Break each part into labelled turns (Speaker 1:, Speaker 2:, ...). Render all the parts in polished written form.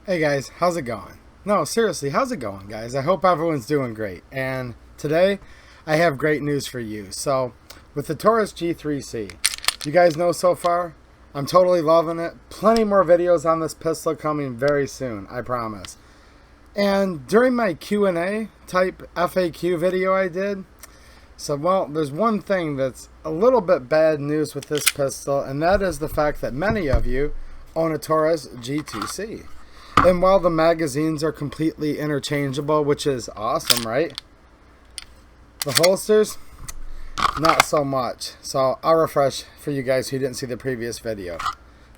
Speaker 1: Hey guys, how's it going? No, seriously, how's it going, guys? I hope everyone's doing great. And today, I have great news for you. So, with the Taurus G3C, you guys know so far, I'm totally loving it. Plenty more videos on this pistol coming very soon, I promise. And during my Q&A type FAQ video I did, well, there's one thing that's a little bit bad news with this pistol, and that is the fact that many of you own a Taurus G3C. And while the magazines are completely interchangeable, which is awesome, right? The holsters, not so much. So I'll refresh for you guys who didn't see the previous video.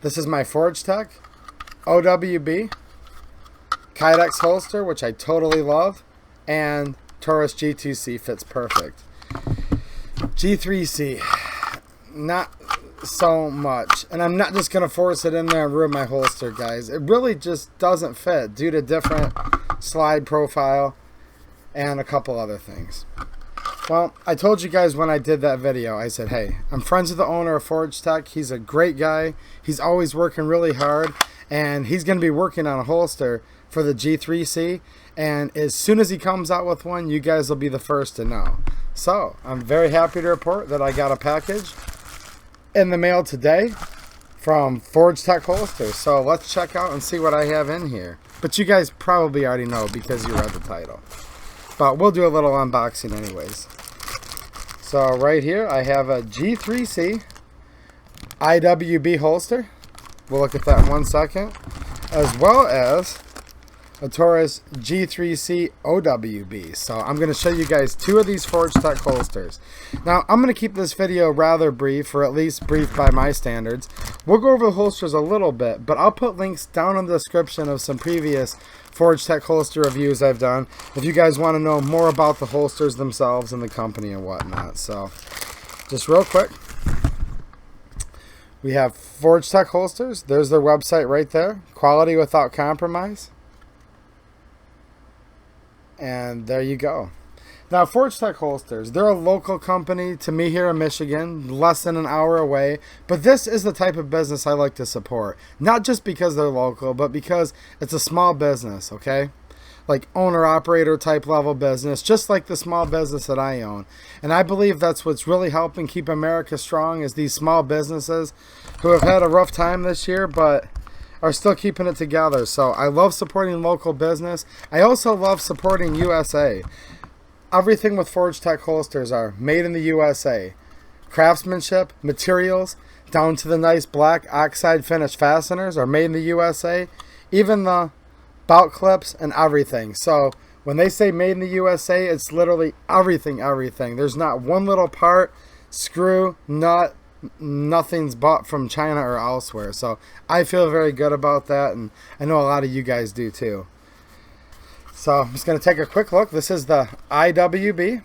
Speaker 1: This is my Forged Tec OWB Kydex holster, which I totally love. And Taurus G3C fits perfect. G3C, not so much, and I'm not just gonna force it in there and ruin my holster, guys. It really just doesn't fit due to different slide profile and a couple other things. Well, I told you guys when I did that video, I said, hey, I'm friends with the owner of Forged Tec. He's a great guy. He's always working really hard, and he's gonna be working on a holster for the G3C, and as soon as he comes out with one, you guys will be the first to know. So I'm very happy to report that I got a package in the mail today from Forged Tec Holsters. So let's check out and see what I have in here. But you guys probably already know because you read the title. But we'll do a little unboxing anyways. So right here I have a G3C IWB holster. We'll look at that in 1 second. As well as a Taurus G3C OWB. So I'm going to show you guys two of these Forged Tec holsters. Now I'm going to keep this video rather brief, or at least brief by my standards. We'll go over the holsters a little bit, but I'll put links down in the description of some previous Forged Tec holster reviews I've done if you guys want to know more about the holsters themselves and the company and whatnot. So just real quick, we have Forged Tec holsters. There's their website right there. Quality without compromise. And there you go. Now, Forged Tec holsters, they're a local company to me here in Michigan, less than an hour away. But this is the type of business I like to support. Not just because they're local, but because it's a small business, okay? Like owner-operator type level business, just like the small business that I own. And I believe that's what's really helping keep America strong, is these small businesses who have had a rough time this year, but are still keeping it together. So I love supporting local business. I also love supporting USA. Everything with Forged Tec holsters are made in the USA. Craftsmanship, materials, down to the nice black oxide finish fasteners are made in the USA. Even the bout clips and everything. So when they say made in the USA, it's literally everything. There's not one little part, screw, nut, nothing's bought from China or elsewhere. So I feel very good about that, and I know a lot of you guys do too. So I'm just going to take a quick look. This is the IWB.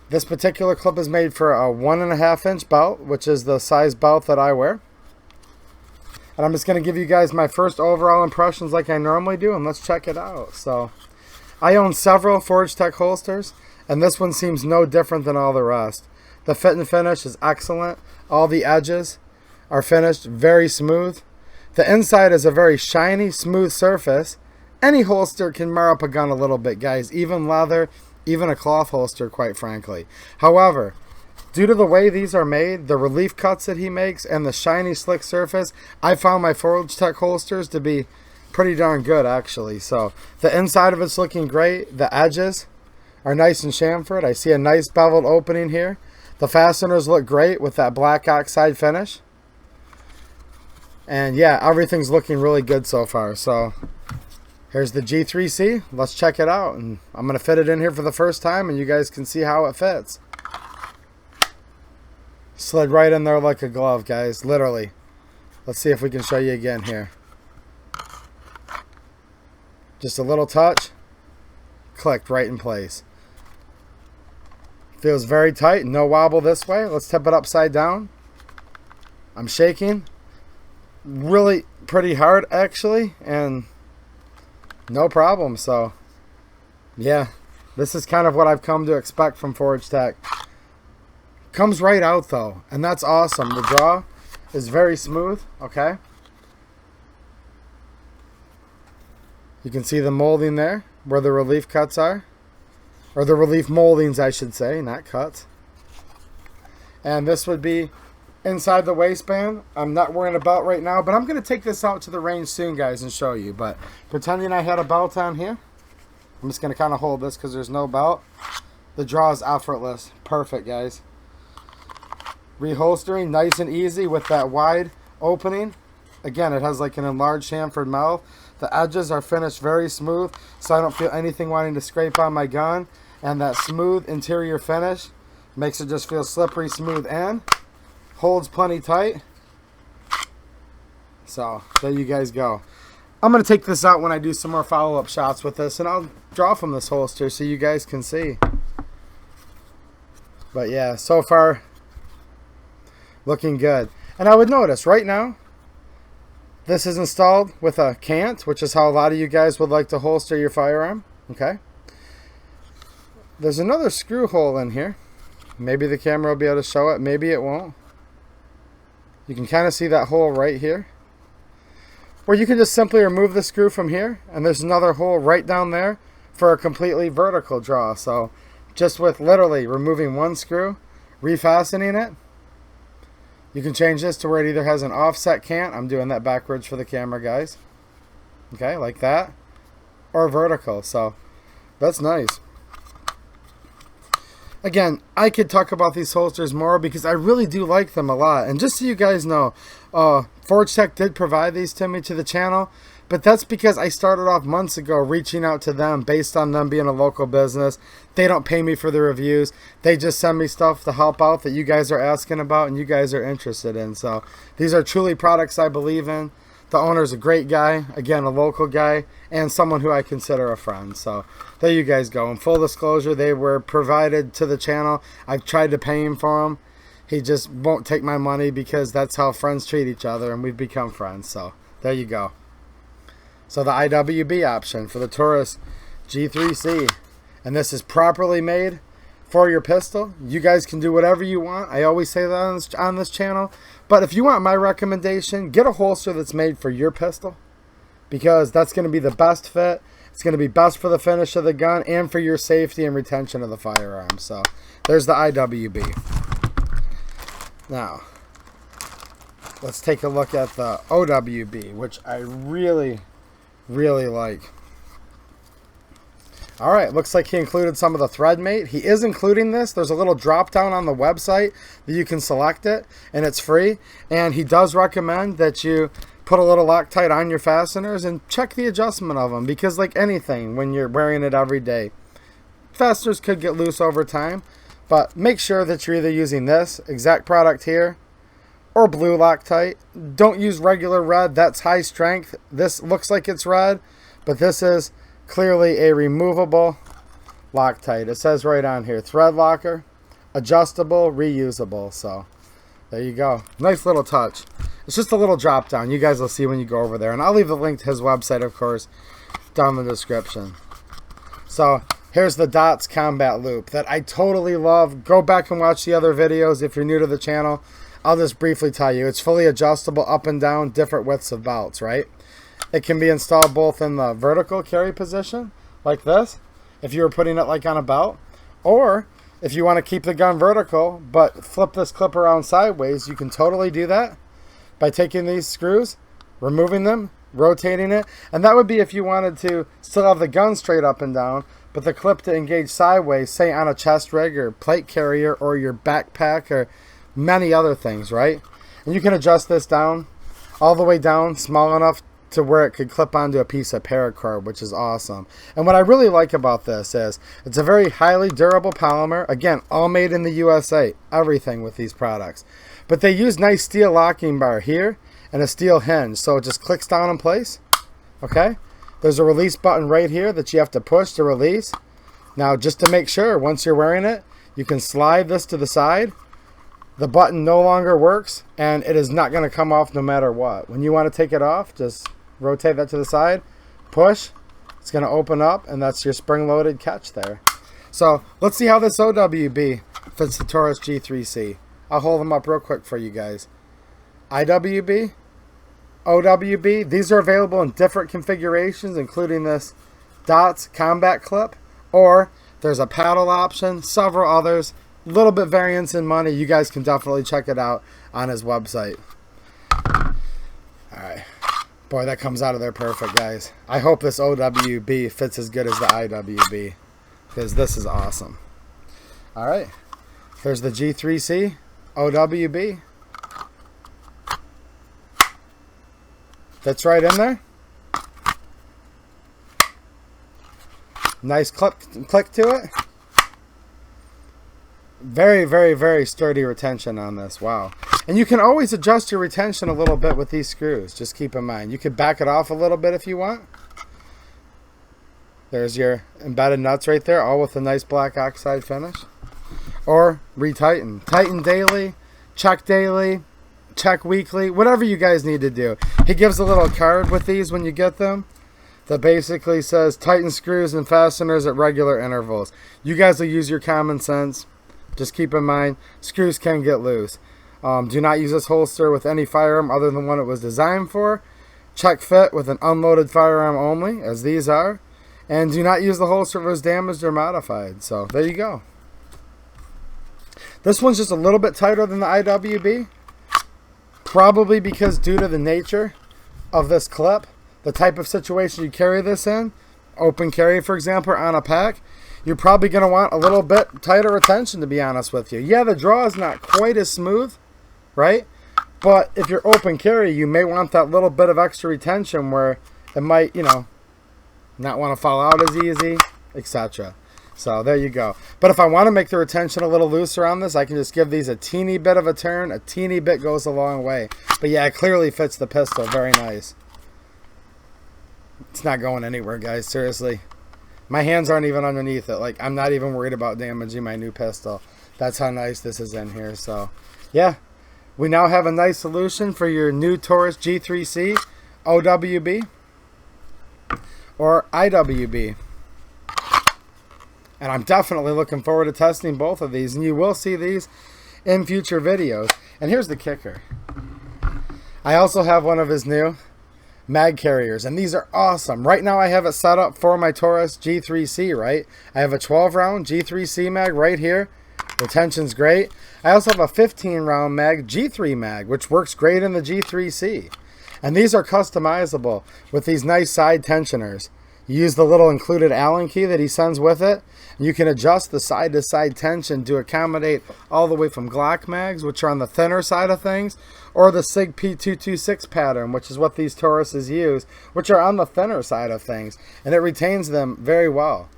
Speaker 1: This particular clip is made for a 1.5 inch belt, which is the size belt that I wear. And I'm just going to give you guys my first overall impressions like I normally do, and let's check it out. So I own several Forged Tec holsters, and this one seems no different than all the rest. The fit and finish is excellent. All the edges are finished very smooth. The inside is a very shiny, smooth surface. Any holster can mar up a gun a little bit, guys. Even leather, even a cloth holster, quite frankly. However, due to the way these are made, the relief cuts that he makes, and the shiny, slick surface, I found my Forged Tec holsters to be pretty darn good, actually. So the inside of it's looking great. The edges are nice and chamfered. I see a nice beveled opening here. The fasteners look great with that black oxide finish. And yeah, everything's looking really good so far. So here's the G3C. Let's check it out. And I'm going to fit it in here for the first time, and you guys can see how it fits. Slid right in there like a glove, guys. Literally. Let's see if we can show you again here. Just a little touch. Clicked right in place. Feels very tight, no wobble this way. Let's tip it upside down. I'm shaking really pretty hard actually, and no problem. So yeah, this is kind of what I've come to expect from Forged Tec. Comes right out though, and that's awesome. The draw is very smooth, okay? You can see the molding there where the relief cuts are, or the relief moldings I should say, not cuts. And this would be inside the waistband. I'm not wearing a belt right now, but I'm going to take this out to the range soon, guys, and show you. But pretending I had a belt on here, I'm just going to kind of hold this because there's no belt. The draw is effortless. Perfect, guys. Reholstering, nice and easy with that wide opening. Again, it has like an enlarged chamfered mouth. The edges are finished very smooth, so I don't feel anything wanting to scrape on my gun. And that smooth interior finish makes it just feel slippery smooth and holds plenty tight. So there you guys go. I'm going to take this out when I do some more follow-up shots with this, and I'll draw from this holster so you guys can see. But yeah, so far looking good. And I would notice right now this is installed with a cant, which is how a lot of you guys would like to holster your firearm. Okay, there's another screw hole in here. Maybe the camera will be able to show it, maybe it won't. You can kind of see that hole right here, or you can just simply remove the screw from here, and there's another hole right down there for a completely vertical draw. So just with literally removing one screw, refastening it, you can change this to where it either has an offset cant. I'm doing that backwards for the camera, guys. Okay, like that, or vertical. So that's nice. Again, I could talk about these holsters more because I really do like them a lot. And just so you guys know, Forged Tec did provide these to me to the channel, but that's because I started off months ago reaching out to them based on them being a local business. They don't pay me for the reviews. They just send me stuff to help out that you guys are asking about and you guys are interested in. So these are truly products I believe in. The owner's a great guy, again, a local guy, and someone who I consider a friend. So there you guys go. In full disclosure, they were provided to the channel. I've tried to pay him for them. He just won't take my money because that's how friends treat each other, and we've become friends. So there you go. So the IWB option for the Taurus G3C. And this is properly made for your pistol. You guys can do whatever you want. I always say that on this channel. But if you want my recommendation, get a holster that's made for your pistol, because that's going to be the best fit. It's going to be best for the finish of the gun and for your safety and retention of the firearm. So there's the IWB. Now, let's take a look at the OWB, which I really, really like. All right, looks like he included some of the thread mate. He is including this. There's a little drop down on the website that you can select it, and it's free. And he does recommend that you put a little Loctite on your fasteners and check the adjustment of them, because like anything, when you're wearing it every day, fasteners could get loose over time. But make sure that you're either using this exact product here or blue Loctite. Don't use regular red. That's high strength. This looks like it's red, but this is clearly a removable Loctite. It says right on here, thread locker, adjustable, reusable. So there you go. Nice little touch. It's just a little drop down. You guys will see when you go over there. And I'll leave the link to his website, of course, down in the description. So here's the Dots Combat Loop that I totally love. Go back and watch the other videos if you're new to the channel. I'll just briefly tell you, it's fully adjustable up and down, different widths of belts, right? It can be installed both in the vertical carry position, like this, if you were putting it like on a belt, or if you want to keep the gun vertical but flip this clip around sideways, you can totally do that by taking these screws, removing them, rotating it, and that would be if you wanted to still have the gun straight up and down, but the clip to engage sideways, say on a chest rig or plate carrier or your backpack or many other things, right? And you can adjust this down, all the way down, small enough to where it could clip onto a piece of paracord, which is awesome. And what I really like about this is it's a very highly durable polymer. Again, all made in the USA, everything with these products. But they use nice steel locking bar here and a steel hinge, so it just clicks down in place. Okay? There's a release button right here that you have to push to release. Now, just to make sure, once you're wearing it, you can slide this to the side. The button no longer works, and it is not going to come off no matter what. When you want to take it off, just rotate that to the side, push, it's going to open up, and that's your spring-loaded catch there. So let's see how this OWB fits the Taurus G3C. I'll hold them up real quick for you guys. IWB, OWB. These are available in different configurations, including this dots combat clip, or there's a paddle option, several others, a little bit variance in money. You guys can definitely check it out on his website. Alright. Boy, that comes out of there perfect, guys. I hope this OWB fits as good as the IWB, because this is awesome. Alright. There's the G3C OWB. That's right in there. Nice click to it. Very, very, very sturdy retention on this. Wow. And you can always adjust your retention a little bit with these screws. Just keep in mind. You could back it off a little bit if you want. There's your embedded nuts right there, all with a nice black oxide finish. Or retighten. Tighten daily, check weekly, whatever you guys need to do. He gives a little card with these when you get them that basically says tighten screws and fasteners at regular intervals. You guys will use your common sense. Just keep in mind, screws can get loose. Do not use this holster with any firearm other than one it was designed for. Check fit with an unloaded firearm only, as these are. And do not use the holster if it was damaged or modified. So, there you go. This one's just a little bit tighter than the IWB. Probably because due to the nature of this clip, the type of situation you carry this in, open carry for example, on a pack, you're probably going to want a little bit tighter retention, to be honest with you. Yeah, the draw is not quite as smooth, right? But if you're open carry, you may want that little bit of extra retention where it might, you know, not want to fall out as easy, etc. So there you go. But if I want to make the retention a little looser on this, I can just give these a teeny bit of a turn. A teeny bit goes a long way. But yeah, it clearly fits the pistol. Very nice. It's not going anywhere, guys. Seriously. My hands aren't even underneath it. Like, I'm not even worried about damaging my new pistol. That's how nice this is in here. So, yeah. We now have a nice solution for your new Taurus G3C OWB or IWB. And I'm definitely looking forward to testing both of these. And you will see these in future videos. And here's the kicker. I also have one of his new mag carriers. And these are awesome. Right now I have it set up for my Taurus G3C, right? I have a 12-round G3C mag right here. Retention's great. I also have a 15-round mag G3 mag, which works great in the G3C. And these are customizable with these nice side tensioners. You use the little included Allen key that he sends with it. You can adjust the side-to-side tension to accommodate all the way from Glock mags, which are on the thinner side of things, or the SIG P226 pattern, which is what these Tauruses use, which are on the thinner side of things. And it retains them very well.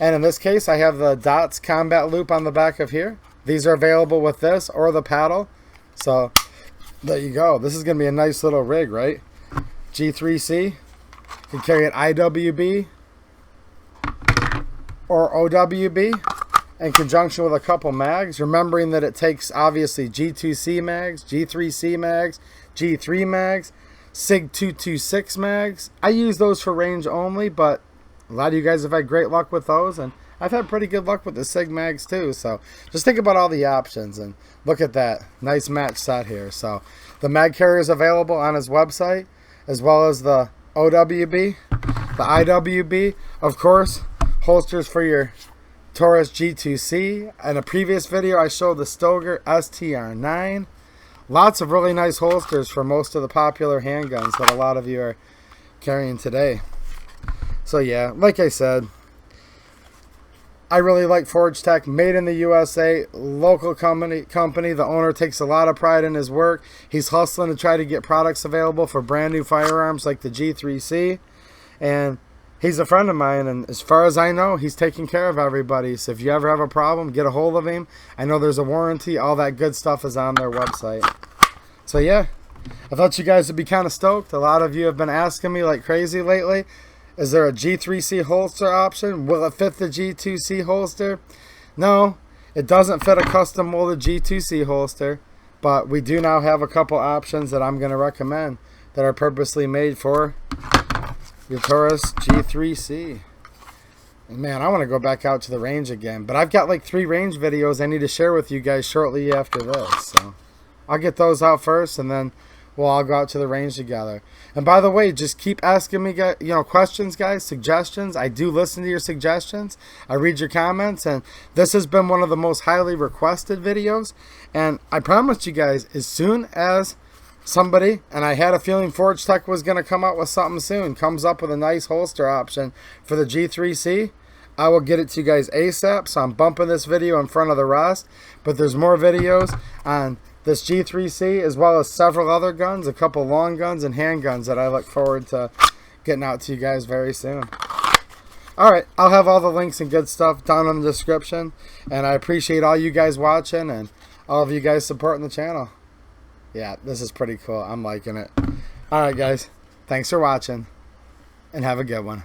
Speaker 1: And in this case, I have the dots combat loop on the back of here. These are available with this or the paddle. So there you go. This is going to be a nice little rig, right? G3C. You can carry an IWB or OWB in conjunction with a couple mags. Remembering that it takes obviously G2C mags, G3C mags, G3 mags, SIG 226 mags. I use those for range only, but a lot of you guys have had great luck with those, and I've had pretty good luck with the SIG mags too. So just think about all the options and look at that nice match set here. So the mag carrier is available on his website, as well as the OWB, the IWB, of course, holsters for your Taurus G2C. In a previous video, I showed the Stoeger STR9. Lots of really nice holsters for most of the popular handguns that a lot of you are carrying today. So yeah, like I said, I really like Forged Tec, made in the USA, local company. The owner takes a lot of pride in his work. He's hustling to try to get products available for brand new firearms like the G3C. And he's a friend of mine, and as far as I know, he's taking care of everybody. So if you ever have a problem, get a hold of him. I know there's a warranty. All that good stuff is on their website. So yeah, I thought you guys would be kind of stoked. A lot of you have been asking me like crazy lately. Is there a G3C holster option? Will it fit the G2C holster? No, it doesn't fit a custom molded G2C holster, but we do now have a couple options that I'm going to recommend that are purposely made for your Taurus G3C. And man, I want to go back out to the range again, but I've got like 3 range videos I need to share with you guys shortly after this. So I'll get those out first, and then we'll all go out to the range together. And by the way, just keep asking me, questions, guys, suggestions. I do listen to your suggestions. I read your comments, and this has been one of the most highly requested videos. And I promised you guys, as soon as somebody, and I had a feeling Forged Tec was going to come out with something soon, comes up with a nice holster option for the G3C, I will get it to you guys ASAP. So I'm bumping this video in front of the rest. But there's more videos on this G3C, as well as several other guns, a couple long guns and handguns that I look forward to getting out to you guys very soon. Alright, I'll have all the links and good stuff down in the description. And I appreciate all you guys watching and all of you guys supporting the channel. Yeah, this is pretty cool. I'm liking it. Alright, guys. Thanks for watching. And have a good one.